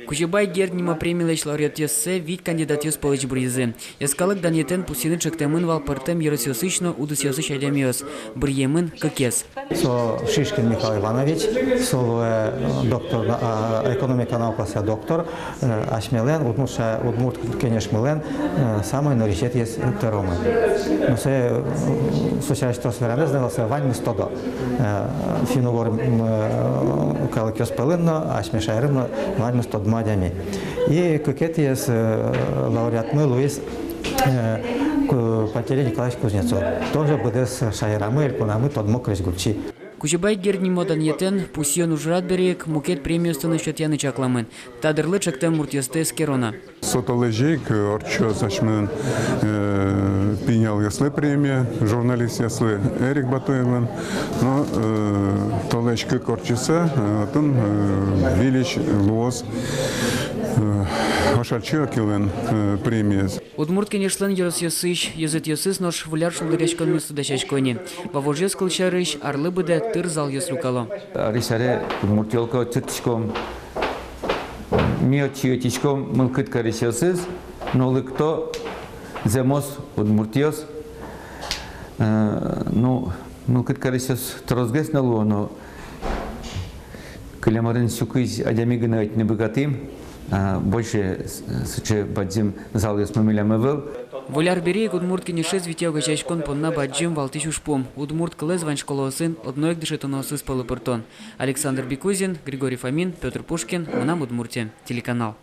Кучебай гернима премиялеш лауреат есе вид кандидат ес полыч бризы. Яскалык данетен пусины чектемын валпартем еросиосычно удусиосыч айдемиос. Бриемын кыкес. Шишкин Михаил Иванович, доктор экономика наукасы доктор, ашмелен, удмурт кенешмелен, самый наречет есть теромы. Но се случайно что сверяне знался вань стодо. Финугор калыкёс пелынно, ашмешайрымно вань стод мадями. И кукет есть лауреат мы Луис Пантелей Николаевич Кузнецов. Тоже будет с шайрамы, эльпунамы, тот мокрый гульчи. Кучебай гернима данетен пусион ужрат берек мукет премию станущет яны чакламын. Тадырлы чектем муртьесте скерона. Сотолежик, орчо зачмен пинял яслы премия, журналист яслы Эрик Батуевен, но толечка корчиса, тон Вилич Луос, Ашальчо килен премия. Удмурт кенешлен еросиосыч, езет йосыс нош вуляр шулдыречкон месту дащачкони. Вавожес кылчарыш, арлы быде тыр зал йос лукало. Рисаре удмуртелка цитичком, миочиотичком мылкыт карисиосыз, но лыкто земос удмуртиос, ну мылкыт карисиос трозгес налу, но кылемарын сукыз адямигына не богатым, больше сыче бадзим зал йос мамилямывыл. Воляр берег удмурт кенешез витяуга чачкон понна баджим валтыш ушпом. Удмурт кылез вань школосын, одноек дышетоносыз полупыртон. Александр Бекузин, Григорий Фомин, Петр Пушкин, Унам Удмуртия. Телеканал.